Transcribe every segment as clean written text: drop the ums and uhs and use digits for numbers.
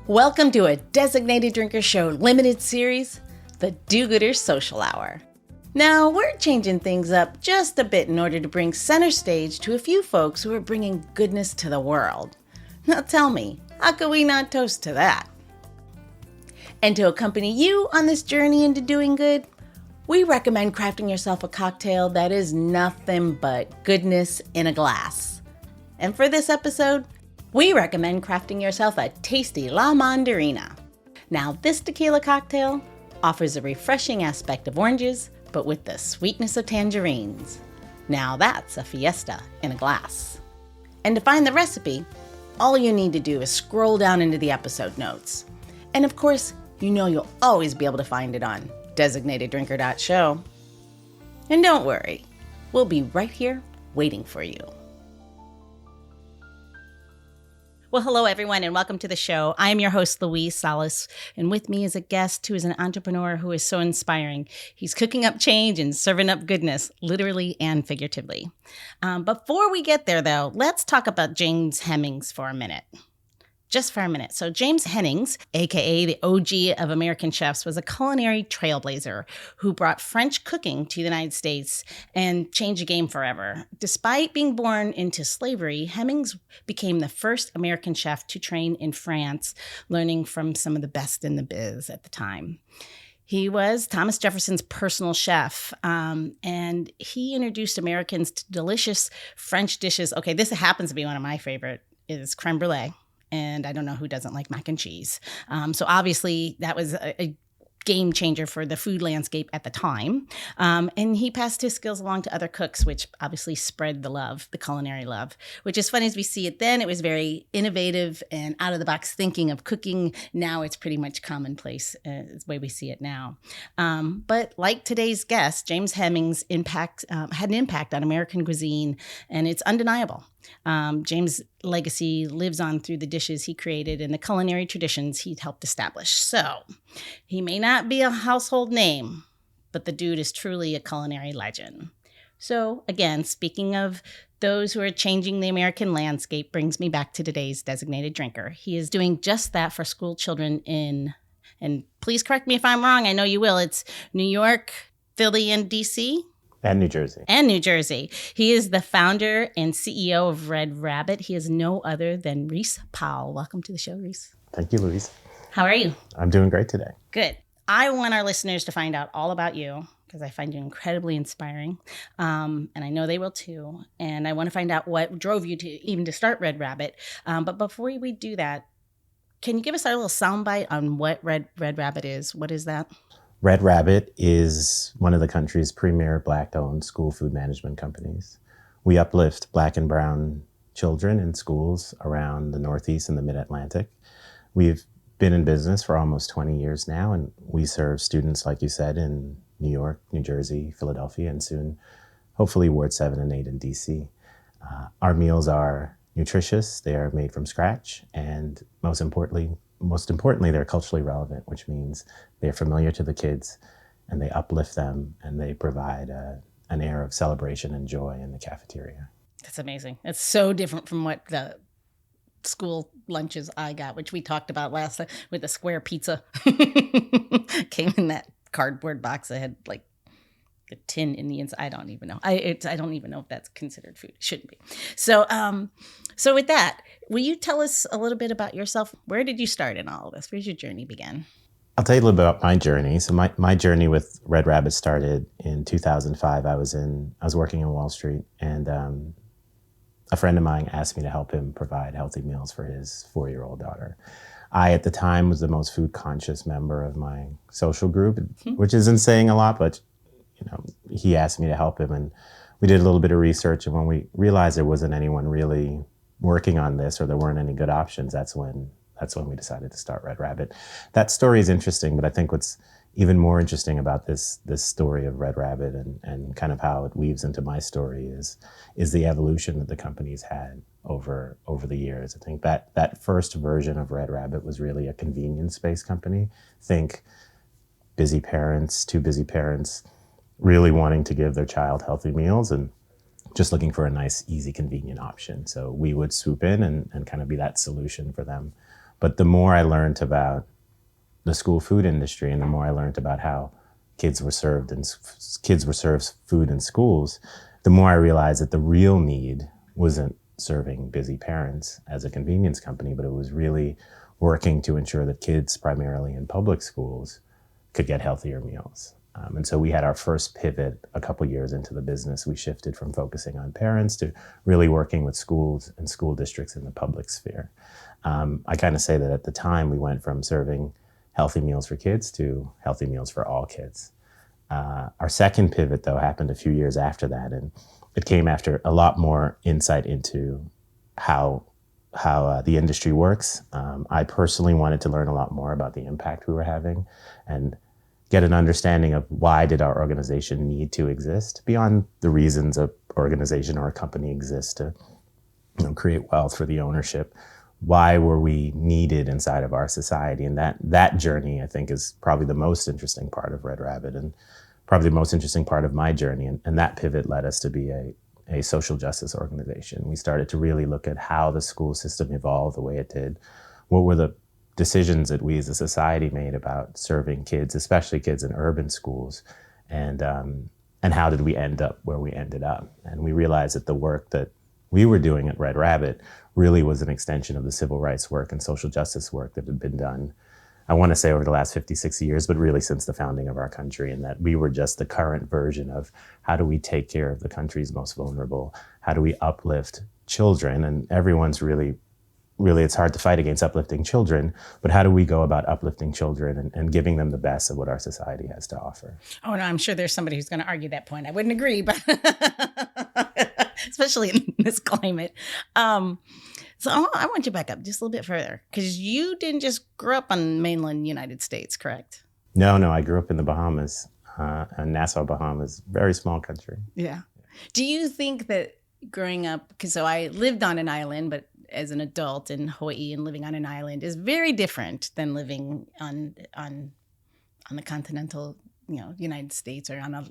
Welcome to a Designated Drinker Show limited series, the Do-Gooders Social Hour. Now, we're changing things up just a bit in order to bring center stage to a few folks who are bringing goodness to the world. Now tell me, how could we not toast to that? And to accompany you on this journey into doing good, we recommend crafting yourself a cocktail that is nothing but goodness in a glass. And for this episode, we recommend crafting yourself a tasty La Mandarina. Now, this tequila cocktail offers a refreshing aspect of oranges, but with the sweetness of tangerines. Now that's a fiesta in a glass. And to find the recipe, all you need to do is scroll down into the episode notes. And of course, you know you'll always be able to find it on designateddrinker.show. And don't worry, we'll be right here waiting for you. Well, hello, everyone, and welcome to the show. I am your host, Louise Salas, and with me is a guest who is an entrepreneur who is so inspiring. He's cooking up change and serving up goodness, literally and figuratively. Before we get there, though, let's talk about James Hemings for a minute. Just for a minute. So James Hemings, aka the OG of American chefs, was a culinary trailblazer who brought French cooking to the United States and changed the game forever. Despite being born into slavery, Hemings became the first American chef to train in France, learning from some of the best in the biz at the time. He was Thomas Jefferson's personal chef, and he introduced Americans to delicious French dishes. Okay, this happens to be one of my favorite, is creme brulee. And I don't know who doesn't like mac and cheese. So obviously that was a game changer for the food landscape at the time. And he passed his skills along to other cooks, which obviously spread the love, the culinary love, which is funny as we see it then. It was very innovative and out of the box thinking of cooking. Now it's pretty much commonplace, the way we see it now. But like today's guest, James Hemings had an impact on American cuisine, and it's undeniable. James' legacy lives on through the dishes he created and the culinary traditions he'd helped establish. So he may not be a household name, but the dude is truly a culinary legend. So again, speaking of those who are changing the American landscape, brings me back to today's designated drinker. He is doing just that for school children and please correct me if I'm wrong, I know you will, it's New York, Philly, and DC? And New Jersey. And New Jersey. He is the founder and CEO of Red Rabbit. He is no other than Rhys Powell. Welcome to the show, Rhys. Thank you, Louise. How are you? I'm doing great today. Good. I want our listeners to find out all about you because I find you incredibly inspiring. And I know they will too. And I want to find out what drove you to even to start Red Rabbit. But before we do that, can you give us our little soundbite on what Red Rabbit is? What is that? Red Rabbit is one of the country's premier Black-owned school food management companies. We uplift Black and brown children in schools around the Northeast and the Mid-Atlantic. We've been in business for almost 20 years now, and we serve students, like you said, in New York, New Jersey, Philadelphia, and soon, hopefully, Ward 7 and 8 in DC. Our meals are nutritious, they are made from scratch, and most importantly, they're culturally relevant, which means they're familiar to the kids and they uplift them and they provide an air of celebration and joy in the cafeteria. That's amazing. It's so different from what the school lunches I got, which we talked about last time with the square pizza. Came in that cardboard box that had like a tin in the inside. I don't even know. I don't even know if that's considered food. It shouldn't be. So with that, will you tell us a little bit about yourself? Where did you start in all of this? Where's your journey begin? I'll tell you a little bit about my journey. So my journey with Red Rabbit started in 2005. I was working in Wall Street, and a friend of mine asked me to help him provide healthy meals for his 4-year-old daughter. I, at the time, was the most food conscious member of my social group, which isn't saying a lot, but he asked me to help him, and we did a little bit of research. And when we realized there wasn't anyone really working on this, or there weren't any good options, that's when we decided to start Red Rabbit. That story is interesting, but I think what's even more interesting about this story of Red Rabbit and kind of how it weaves into my story is the evolution that the company's had over the years. I think that first version of Red Rabbit was really a convenience-based company. Think two busy parents really wanting to give their child healthy meals and just looking for a nice, easy, convenient option. So we would swoop in and kind of be that solution for them. But the more I learned about the school food industry, and the more I learned about how kids were served food in schools, the more I realized that the real need wasn't serving busy parents as a convenience company, but it was really working to ensure that kids, primarily in public schools, could get healthier meals. And so we had our first pivot a couple years into the business. We shifted from focusing on parents to really working with schools and school districts in the public sphere. I kind of say that at the time we went from serving healthy meals for kids to healthy meals for all kids. Our second pivot, though, happened a few years after that, and it came after a lot more insight into how the industry works. I personally wanted to learn a lot more about the impact we were having and get an understanding of why did our organization need to exist beyond the reasons an organization or a company exists to create wealth for the ownership. Why were we needed inside of our society? And that journey, I think, is probably the most interesting part of Red Rabbit and probably the most interesting part of my journey. And that pivot led us to be a social justice organization. We started to really look at how the school system evolved the way it did. What were the decisions that we as a society made about serving kids, especially kids in urban schools, and how did we end up where we ended up? And we realized that the work that we were doing at Red Rabbit really was an extension of the civil rights work and social justice work that had been done, I want to say, over the last 50, 60 years, but really since the founding of our country, and that we were just the current version of how do we take care of the country's most vulnerable? How do we uplift children? And everyone's really, it's hard to fight against uplifting children, but how do we go about uplifting children and giving them the best of what our society has to offer? Oh, no, I'm sure there's somebody who's going to argue that point. I wouldn't agree, but especially in this climate. So I want you back up just a little bit further, because you didn't just grow up on mainland United States, correct? No, I grew up in the Bahamas, Nassau, Bahamas, very small country. Yeah. Do you think that growing up, because so I lived on an island, but as an adult in Hawaii, and living on an island is very different than living on the continental, United States, or on a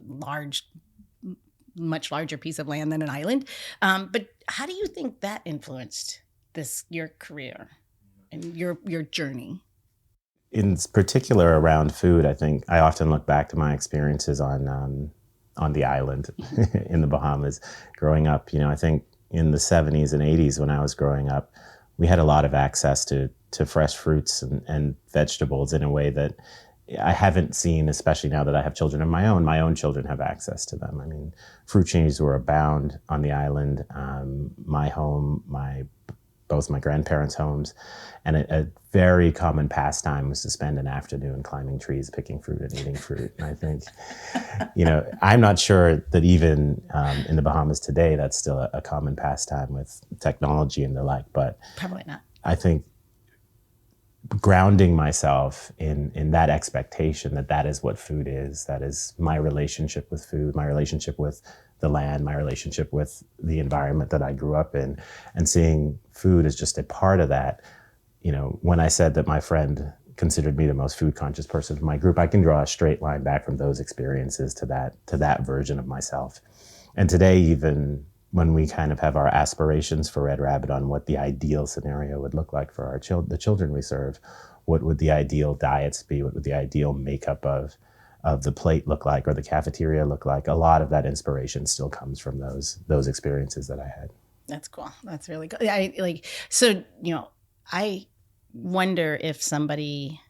much larger piece of land than an island. But how do you think that influenced your career and your journey? In particular around food, I think I often look back to my experiences on the island in the Bahamas growing up. I think in the 70s and 80s when I was growing up, we had a lot of access to fresh fruits and vegetables in a way that I haven't seen, especially now that I have children of my own. My own children have access to them. I mean, fruit trees were abound on the island. My home, both my grandparents' homes, and a very common pastime was to spend an afternoon climbing trees, picking fruit and eating fruit. And I think, I'm not sure that even in the Bahamas today, that's still a common pastime with technology and the like, but probably not. I think grounding myself in that expectation that is what food is, that is my relationship with food, my relationship with the land, my relationship with the environment that I grew up in, and seeing food as just a part of that. When I said that my friend considered me the most food conscious person in my group, I can draw a straight line back from those experiences to that version of myself. And today, even when we kind of have our aspirations for Red Rabbit on what the ideal scenario would look like for the children we serve, what would the ideal diets be? What would the ideal makeup of the plate look like, or the cafeteria look like? A lot of that inspiration still comes from those experiences that I had. That's cool. That's really good. I wonder if somebody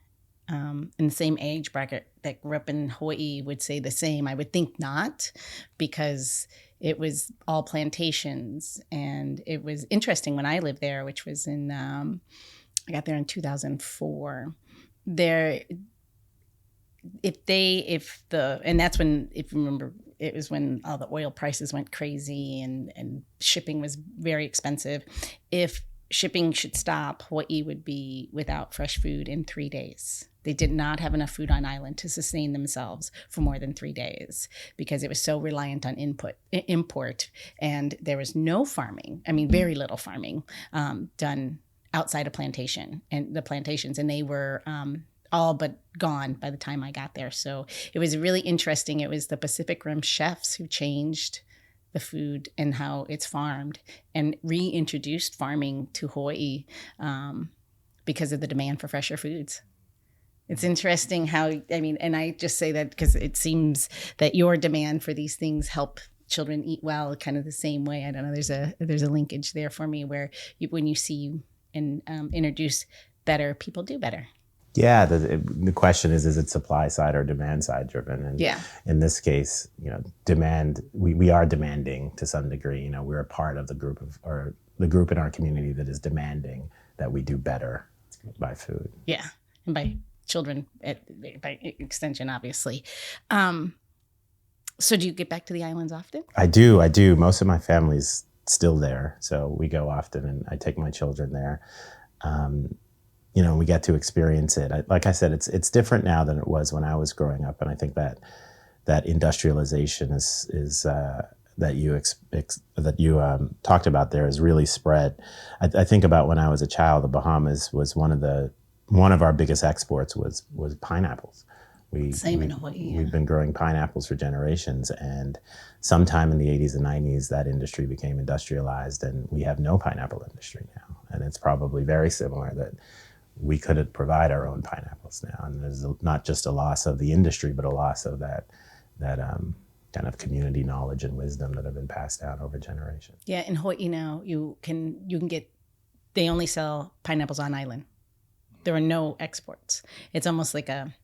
in the same age bracket that grew up in Hawaii would say the same. I would think not, because it was all plantations. And it was interesting when I lived there, which was I got there in 2004. And that's when, if you remember, it was when all the oil prices went crazy and shipping was very expensive. If shipping should stop, Hawaii would be without fresh food in 3 days. They did not have enough food on island to sustain themselves for more than 3 days, because it was so reliant on import, and there was no farming. I mean, very little farming done outside of the plantations, and they were all but gone by the time I got there. So it was really interesting. It was the Pacific Rim chefs who changed the food and how it's farmed and reintroduced farming to Hawaii because of the demand for fresher foods. It's interesting how, and I just say that because it seems that your demand for these things help children eat well, kind of the same way. I don't know. There's a linkage there for me where when you see you and introduce better, people do better. Yeah, the question is it supply side or demand side driven? And in this case, demand, we are demanding to some degree. We're a part of the group or the group in our community that is demanding that we do better by food. Yeah, and by children, by extension, obviously. So do you get back to the islands often? I do. Most of my family's still there, so we go often, and I take my children there. We get to experience it. Like I said, it's different now than it was when I was growing up, and I think that industrialization is that you talked about there is really spread. I think about when I was a child, the Bahamas was one of our biggest exports was pineapples. Same in Hawaii. Yeah. We've been growing pineapples for generations, and sometime in the 80s and 90s, that industry became industrialized, and we have no pineapple industry now. And it's probably very similar that we couldn't provide our own pineapples now. And there's not just a loss of the industry, but a loss of that kind of community knowledge and wisdom that have been passed down over generations. Yeah, in Hawaii now, you can get, they only sell pineapples on island. There are no exports. It's almost like a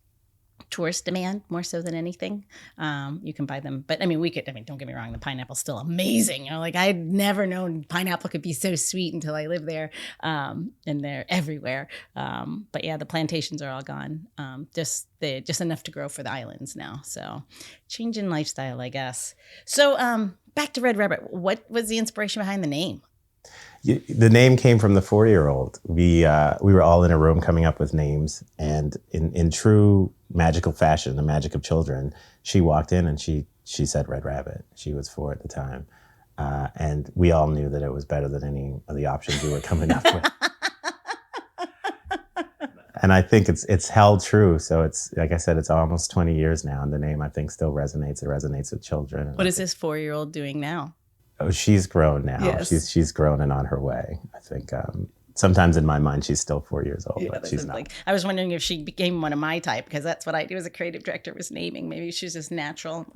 tourist demand more so than anything. You can buy them, but don't get me wrong, the pineapple's still amazing. I'd never known pineapple could be so sweet until I lived there, and they're everywhere. But yeah, the plantations are all gone. Just enough to grow for the islands now. So change in lifestyle, I guess. So back to Red Rabbit. What was the inspiration behind the name? The name came from the 4-year-old. We were all in a room coming up with names, and in true magical fashion, the magic of children, she walked in and she said Red Rabbit. She was 4 at the time, and we all knew that it was better than any of the options we were coming up with. And I think it's held true. So it's, like I said, it's almost 20 years now, and the name I think still resonates. It resonates with children. What is this 4-year-old doing now? Oh, she's grown now. Yes. She's grown and on her way. I think sometimes in my mind she's still 4 years old, but she's not. I was wondering if she became one of my type, because that's what I do as a creative director, was naming. Maybe she's just natural.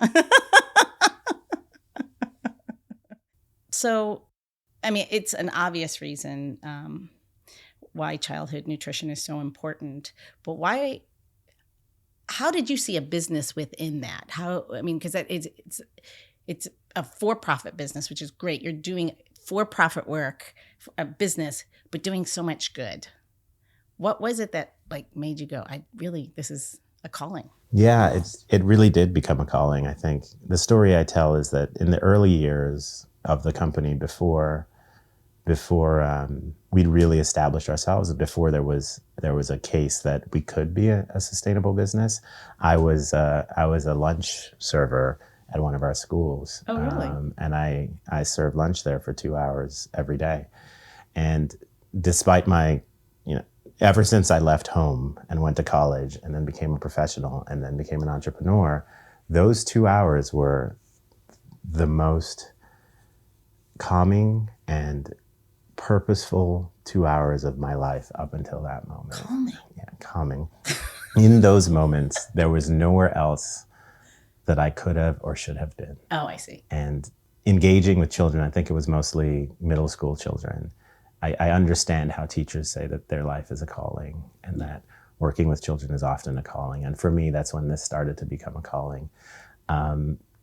So, it's an obvious reason why childhood nutrition is so important, but how did you see a business within that? Because it's a for-profit business, which is great. You're doing for-profit work, a business, but doing so much good. What was it that made you go, this is a calling? Yeah, it really did become a calling. I think the story I tell is that in the early years of the company, before we'd really established ourselves, before there was a case that we could be a sustainable business, I was a lunch server at one of our schools. Oh, really? And I served lunch there for 2 hours every day. And despite ever since I left home and went to college and then became a professional and then became an entrepreneur, those 2 hours were the most calming and purposeful 2 hours of my life up until that moment. Calming. Yeah, calming. In those moments, there was nowhere else that I could have or should have been. Oh, I see. And engaging with children, I think it was mostly middle school children. I understand how teachers say that their life is a calling and that working with children is often a calling. And for me, that's when this started to become a calling.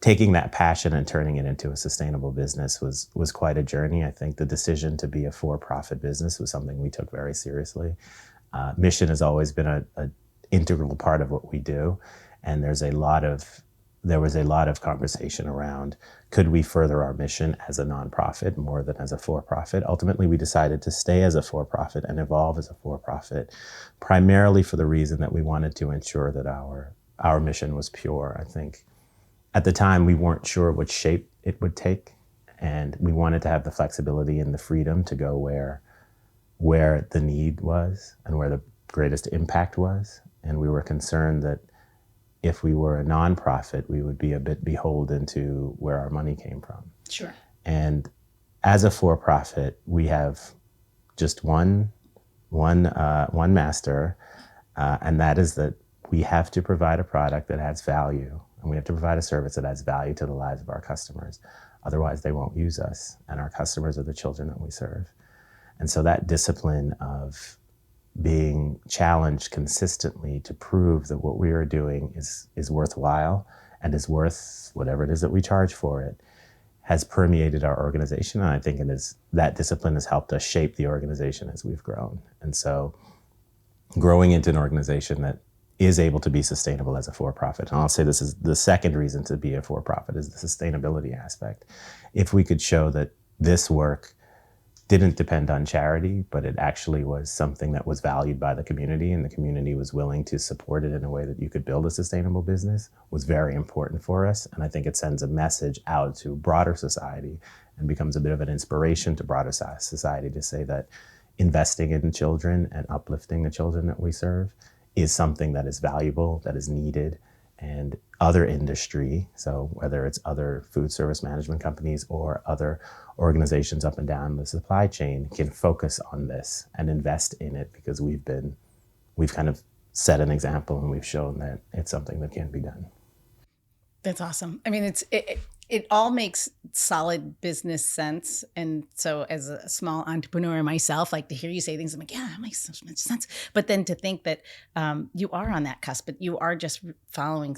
Taking that passion and turning it into a sustainable business was quite a journey. I think the decision to be a for-profit business was something we took very seriously. Mission has always been an integral part of what we do. And there was a lot of conversation around, could we further our mission as a nonprofit more than as a for-profit? Ultimately, we decided to stay as a for-profit and evolve as a for-profit, primarily for the reason that we wanted to ensure that our mission was pure. I think at the time, we weren't sure what shape it would take, and we wanted to have the flexibility and the freedom to go where the need was and where the greatest impact was. And we were concerned that if we were a nonprofit, we would be a bit beholden to where our money came from. Sure. And as a for-profit, we have just one one master, and that is that we have to provide a product that adds value, and we have to provide a service that adds value to the lives of our customers. Otherwise, they won't use us, and our customers are the children that we serve. And so that discipline of being challenged consistently to prove that what we are doing is worthwhile and is worth whatever it is that we charge for it has permeated our organization. And I think that discipline has helped us shape the organization as we've grown. And so growing into an organization that is able to be sustainable as a for-profit. And I'll say this is the second reason to be a for-profit is the sustainability aspect. If we could show that this work didn't depend on charity, but it actually was something that was valued by the community, and the community was willing to support it in a way that you could build a sustainable business, was very important for us. And I think it sends a message out to broader society and becomes a bit of an inspiration to broader society to say that investing in children and uplifting the children that we serve is something that is valuable, that is needed, and other industry, so whether it's other food service management companies or other organizations up and down the supply chain, can focus on this and invest in it because we've kind of set an example and we've shown that it's something that can be done. That's awesome. I mean, it all makes solid business sense. And so as a small entrepreneur myself, like to hear you say things, I'm like, yeah, that makes so much sense. But then to think that you are on that cusp, but you are just following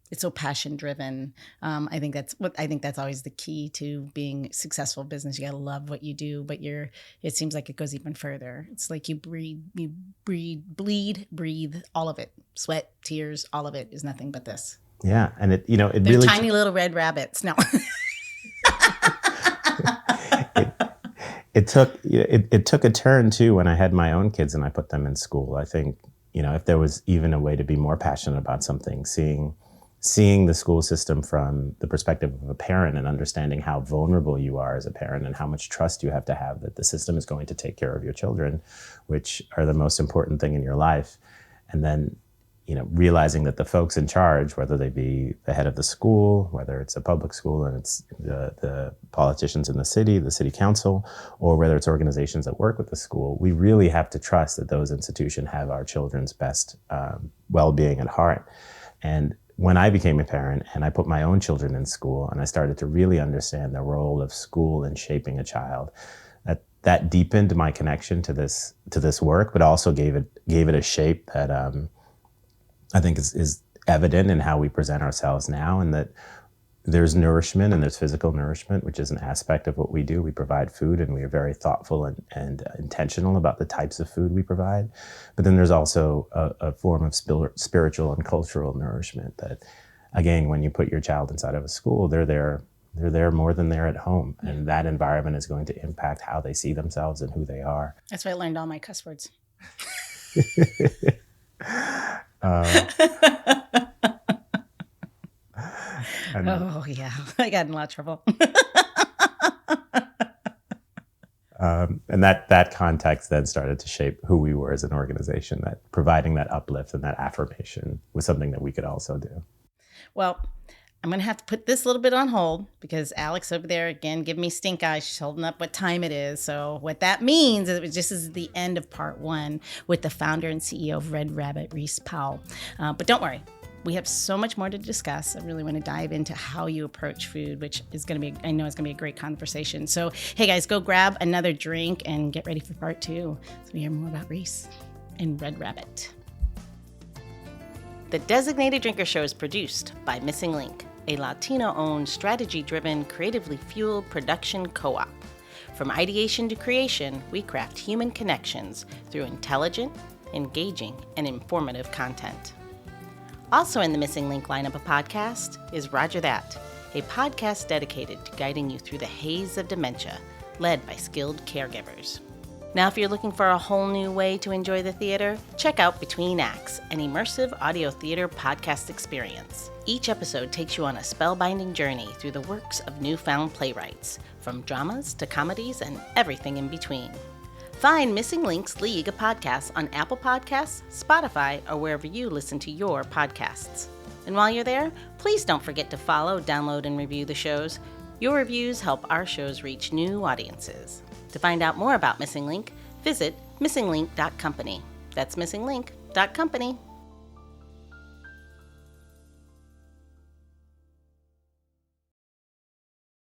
it's so passion driven. I think that's always the key to being successful business. You got to love what you do, but it seems like it goes even further. It's like you bleed, breathe, all of it, sweat, tears, all of it is nothing but this. Yeah, and it They're really tiny little red rabbits. No. It took a turn too when I had my own kids and I put them in school. I think, if there was even a way to be more passionate about something, seeing the school system from the perspective of a parent and understanding how vulnerable you are as a parent and how much trust you have to have that the system is going to take care of your children, which are the most important thing in your life. And then, realizing that the folks in charge, whether they be the head of the school, whether it's a public school and it's the politicians in the city council, or whether it's organizations that work with the school, we really have to trust that those institutions have our children's best well-being at heart. And when I became a parent and I put my own children in school and I started to really understand the role of school in shaping a child, that deepened my connection to this work, but also gave it a shape that I think is evident in how we present ourselves now, and that there's nourishment and there's physical nourishment, which is an aspect of what we do. We provide food and we are very thoughtful and intentional about the types of food we provide. But then there's also a form of spiritual and cultural nourishment that, again, when you put your child inside of a school, they're there more than they're at home. And that environment is going to impact how they see themselves and who they are. That's why I learned all my cuss words. Oh, yeah. I got in a lot of trouble. And that context then started to shape who we were as an organization, that providing that uplift and that affirmation was something that we could also do. Well, I'm going to have to put this a little bit on hold because Alex over there, again, giving me stink eye. She's holding up what time it is. So what that means is this is the end of part one with the founder and CEO of Red Rabbit, Rhys Powell. But don't worry. We have so much more to discuss. I really want to dive into how you approach food, which is going to be, I know it's going to be a great conversation. So, hey guys, go grab another drink and get ready for part two so we hear more about Rhys and Red Rabbit. The Designated Drinker Show is produced by Missing Link, a Latino-owned, strategy-driven, creatively fueled production co-op. From ideation to creation, we craft human connections through intelligent, engaging, and informative content. Also in the Missing Link lineup of podcasts is Roger That, a podcast dedicated to guiding you through the haze of dementia, led by skilled caregivers. Now, if you're looking for a whole new way to enjoy the theater, check out Between Acts, an immersive audio theater podcast experience. Each episode takes you on a spellbinding journey through the works of newfound playwrights, from dramas to comedies and everything in between. Find Missing Link's League of Podcasts on Apple Podcasts, Spotify, or wherever you listen to your podcasts. And while you're there, please don't forget to follow, download, and review the shows. Your reviews help our shows reach new audiences. To find out more about Missing Link, visit missinglink.company. That's missinglink.company.